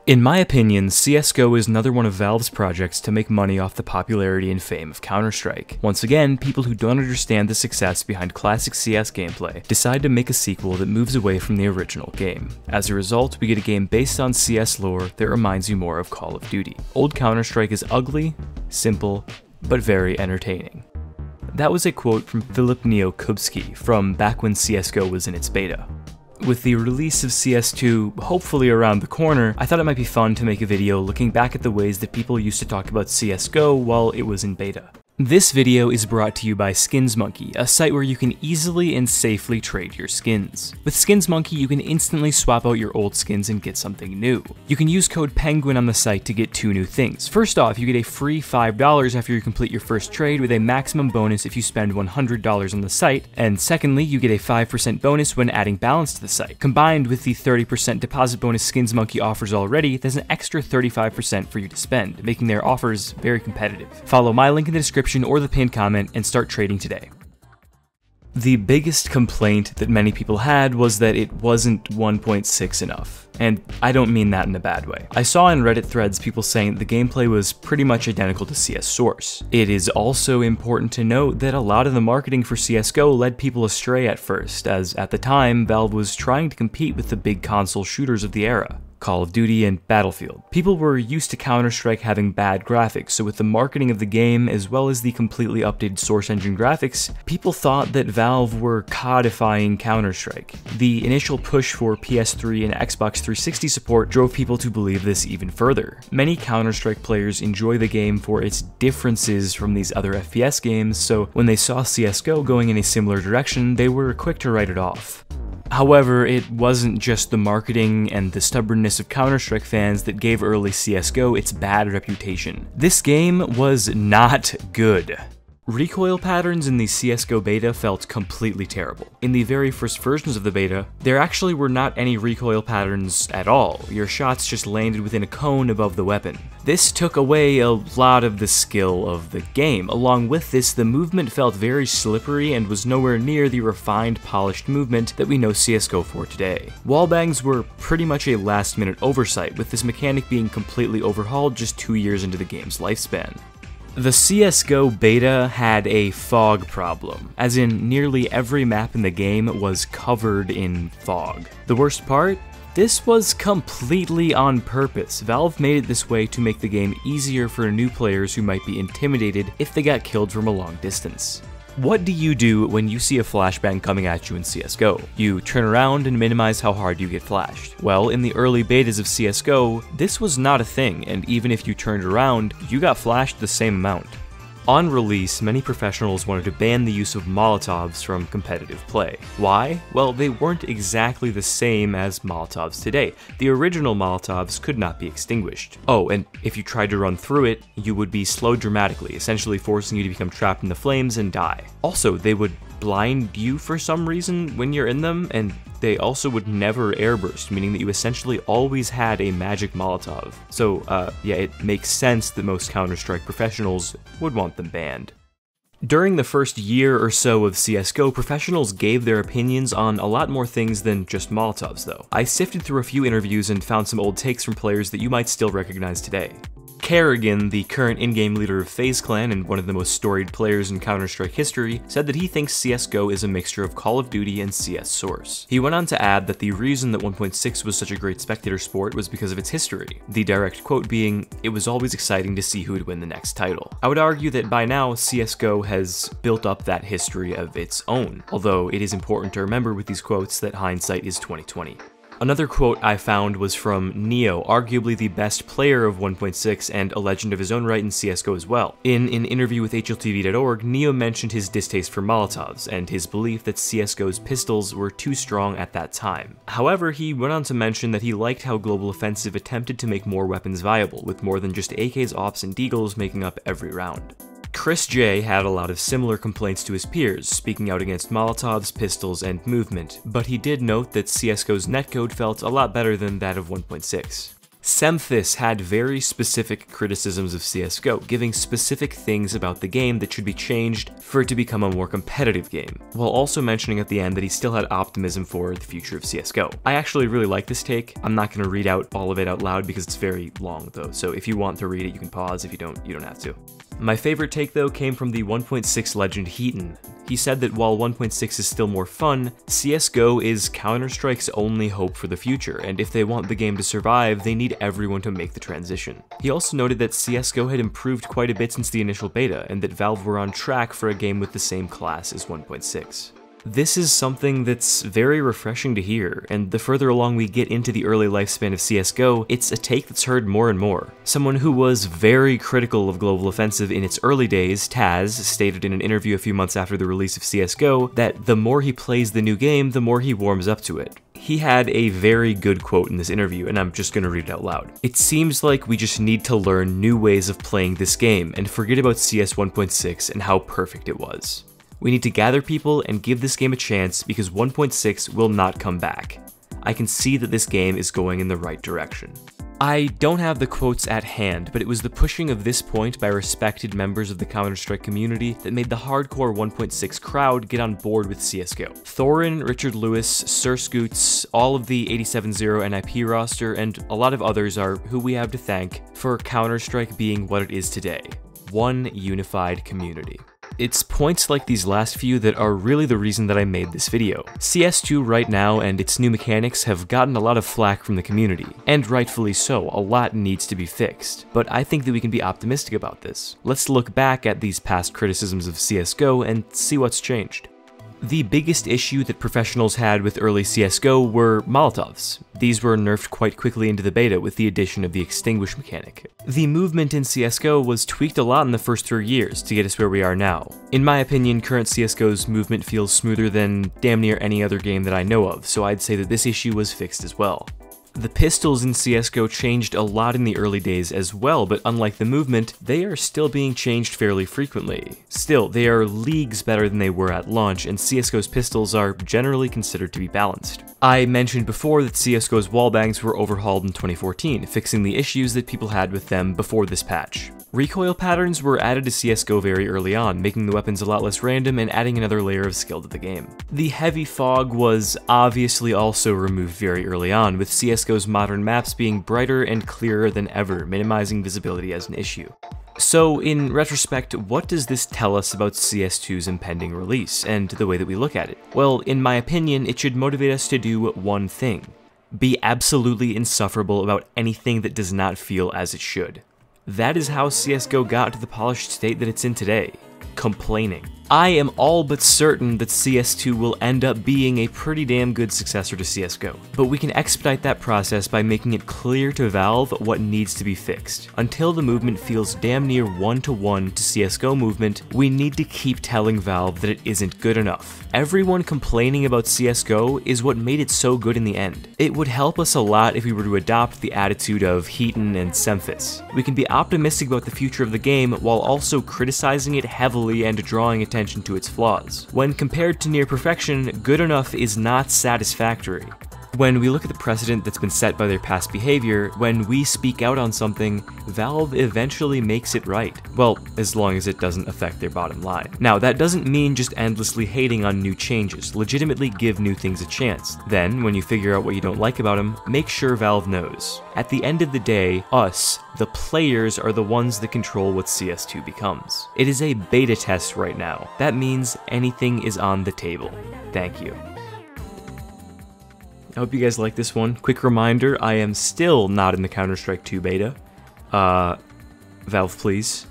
In my opinion, CSGO is another one of Valve's projects to make money off the popularity and fame of Counter-Strike. Once again, people who don't understand the success behind classic CS gameplay decide to make a sequel that moves away from the original game. As a result, we get a game based on CS lore that reminds you more of Call of Duty. Old Counter-Strike is ugly, simple, but very entertaining. That was a quote from Filip Neo Kubski from back when CSGO was in its beta. With the release of CS2 hopefully around the corner, I thought it might be fun to make a video looking back at the ways that people used to talk about CSGO while it was in beta. This video is brought to you by SkinsMonkey, a site where you can easily and safely trade your skins. With SkinsMonkey, you can instantly swap out your old skins and get something new. You can use code PENGUIN on the site to get two new things. First off, you get a free $5 after you complete your first trade with a maximum bonus if you spend $100 on the site, and secondly, you get a 5% bonus when adding balance to the site. Combined with the 30% deposit bonus SkinsMonkey offers already, there's an extra 35% for you to spend, making their offers very competitive. Follow my link in the description or the pinned comment and start trading today. The biggest complaint that many people had was that it wasn't 1.6 enough, and I don't mean that in a bad way. I saw in Reddit threads people saying the gameplay was pretty much identical to CS Source. It is also important to note that a lot of the marketing for CSGO led people astray at first, as at the time, Valve was trying to compete with the big console shooters of the era. Call of Duty and Battlefield. People were used to Counter-Strike having bad graphics, so with the marketing of the game as well as the completely updated Source Engine graphics, people thought that Valve were codifying Counter-Strike. The initial push for PS3 and Xbox 360 support drove people to believe this even further. Many Counter-Strike players enjoy the game for its differences from these other FPS games, so when they saw CSGO going in a similar direction, they were quick to write it off. However, it wasn't just the marketing and the stubbornness of Counter-Strike fans that gave early CSGO its bad reputation. This game was not good. Recoil patterns in the CSGO beta felt completely terrible. In the very first versions of the beta, there actually were not any recoil patterns at all. Your shots just landed within a cone above the weapon. This took away a lot of the skill of the game. Along with this, the movement felt very slippery and was nowhere near the refined, polished movement that we know CSGO for today. Wallbangs were pretty much a last-minute oversight, with this mechanic being completely overhauled just 2 years into the game's lifespan. The CSGO beta had a fog problem, as in nearly every map in the game was covered in fog. The worst part? This was completely on purpose. Valve made it this way to make the game easier for new players who might be intimidated if they got killed from a long distance. What do you do when you see a flashbang coming at you in CSGO? You turn around and minimize how hard you get flashed. Well, in the early betas of CSGO, this was not a thing, and even if you turned around, you got flashed the same amount. On release, many professionals wanted to ban the use of Molotovs from competitive play. Why? Well, they weren't exactly the same as Molotovs today. The original Molotovs could not be extinguished. Oh, and if you tried to run through it, you would be slowed dramatically, essentially forcing you to become trapped in the flames and die. Also, they would blind you for some reason when you're in them, and they also would never airburst, meaning that you essentially always had a magic Molotov. So, yeah, it makes sense that most Counter-Strike professionals would want them banned. During the first year or so of CSGO, professionals gave their opinions on a lot more things than just Molotovs, though. I sifted through a few interviews and found some old takes from players that you might still recognize today. Kerrigan, the current in-game leader of FaZe Clan and one of the most storied players in Counter-Strike history, said that he thinks CSGO is a mixture of Call of Duty and CS Source. He went on to add that the reason that 1.6 was such a great spectator sport was because of its history, the direct quote being, "It was always exciting to see who would win the next title." I would argue that by now, CSGO has built up that history of its own, although it is important to remember with these quotes that hindsight is 20/20. Another quote I found was from Neo, arguably the best player of 1.6 and a legend of his own right in CSGO as well. In an interview with HLTV.org, Neo mentioned his distaste for Molotovs and his belief that CSGO's pistols were too strong at that time. However, he went on to mention that he liked how Global Offensive attempted to make more weapons viable, with more than just AKs, Ops, and Deagles making up every round. Chris J had a lot of similar complaints to his peers, speaking out against Molotovs, pistols, and movement, but he did note that CSGO's netcode felt a lot better than that of 1.6. Semphis had very specific criticisms of CSGO, giving specific things about the game that should be changed for it to become a more competitive game, while also mentioning at the end that he still had optimism for the future of CSGO. I actually really like this take. I'm not going to read out all of it out loud because it's very long though, so if you want to read it, you can pause. If you don't have to. My favorite take though came from the 1.6 legend Heaton. He said that while 1.6 is still more fun, CSGO is Counter-Strike's only hope for the future, and if they want the game to survive, they need everyone to make the transition. He also noted that CSGO had improved quite a bit since the initial beta, and that Valve were on track for a game with the same class as 1.6. This is something that's very refreshing to hear, and the further along we get into the early lifespan of CSGO, it's a take that's heard more and more. Someone who was very critical of Global Offensive in its early days, Taz, stated in an interview a few months after the release of CSGO that the more he plays the new game, the more he warms up to it. He had a very good quote in this interview, and I'm just gonna read it out loud. "It seems like we just need to learn new ways of playing this game and forget about CS 1.6 and how perfect it was. We need to gather people and give this game a chance because 1.6 will not come back. I can see that this game is going in the right direction." I don't have the quotes at hand, but it was the pushing of this point by respected members of the Counter-Strike community that made the hardcore 1.6 crowd get on board with CSGO. Thorin, Richard Lewis, Sir Scoots, all of the 87-0 NIP roster, and a lot of others are who we have to thank for Counter-Strike being what it is today. One unified community. It's points like these last few that are really the reason that I made this video. CS2 right now and its new mechanics have gotten a lot of flack from the community, and rightfully so, a lot needs to be fixed. But I think that we can be optimistic about this. Let's look back at these past criticisms of CSGO and see what's changed. The biggest issue that professionals had with early CSGO were Molotovs. These were nerfed quite quickly into the beta with the addition of the extinguish mechanic. The movement in CSGO was tweaked a lot in the first 3 years to get us where we are now. In my opinion, current CSGO's movement feels smoother than damn near any other game that I know of, so I'd say that this issue was fixed as well. The pistols in CSGO changed a lot in the early days as well, but unlike the movement, they are still being changed fairly frequently. Still, they are leagues better than they were at launch, and CSGO's pistols are generally considered to be balanced. I mentioned before that CSGO's wallbangs were overhauled in 2014, fixing the issues that people had with them before this patch. Recoil patterns were added to CSGO very early on, making the weapons a lot less random and adding another layer of skill to the game. The heavy fog was obviously also removed very early on, with CSGO's modern maps being brighter and clearer than ever, minimizing visibility as an issue. So, in retrospect, what does this tell us about CS2's impending release, and the way that we look at it? Well, in my opinion, it should motivate us to do one thing: be absolutely insufferable about anything that does not feel as it should. That is how CSGO got to the polished state that it's in today: complaining. I am all but certain that CS2 will end up being a pretty damn good successor to CSGO, but we can expedite that process by making it clear to Valve what needs to be fixed. Until the movement feels damn near one-to-one to CSGO movement, we need to keep telling Valve that it isn't good enough. Everyone complaining about CSGO is what made it so good in the end. It would help us a lot if we were to adopt the attitude of Heaton and Semphis. We can be optimistic about the future of the game while also criticizing it heavily and drawing attention to its flaws. When compared to near perfection, good enough is not satisfactory. When we look at the precedent that's been set by their past behavior, when we speak out on something, Valve eventually makes it right. Well, as long as it doesn't affect their bottom line. Now, that doesn't mean just endlessly hating on new changes. Legitimately give new things a chance. Then, when you figure out what you don't like about them, make sure Valve knows. At the end of the day, us, the players, are the ones that control what CS2 becomes. It is a beta test right now. That means anything is on the table. Thank you. I hope you guys like this one. Quick reminder, I am still not in the Counter-Strike 2 beta. Valve, please.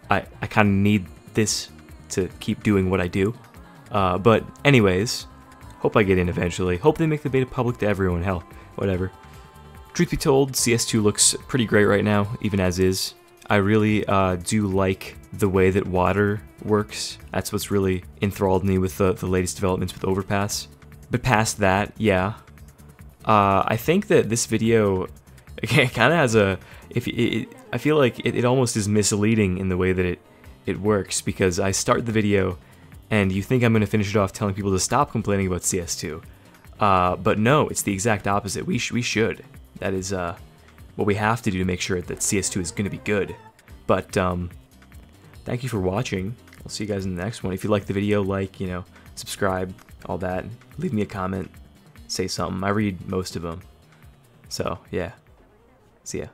I kind of need this to keep doing what I do. But anyways, hope I get in eventually. Hope they make the beta public to everyone. Hell, whatever. Truth be told, CS2 looks pretty great right now, even as is. I really do like the way that water works. That's what's really enthralled me with the latest developments with Overpass. But past that, yeah, I think that this video kind of has a, I feel like it almost is misleading in the way that it works, because I start the video and you think I'm going to finish it off telling people to stop complaining about CS2, but no, it's the exact opposite. We should. That is what we have to do to make sure that CS2 is going to be good. But thank you for watching. I'll see you guys in the next one. If you like the video, like, subscribe, all that. Leave me a comment, say something. I read most of them. So, yeah. See ya.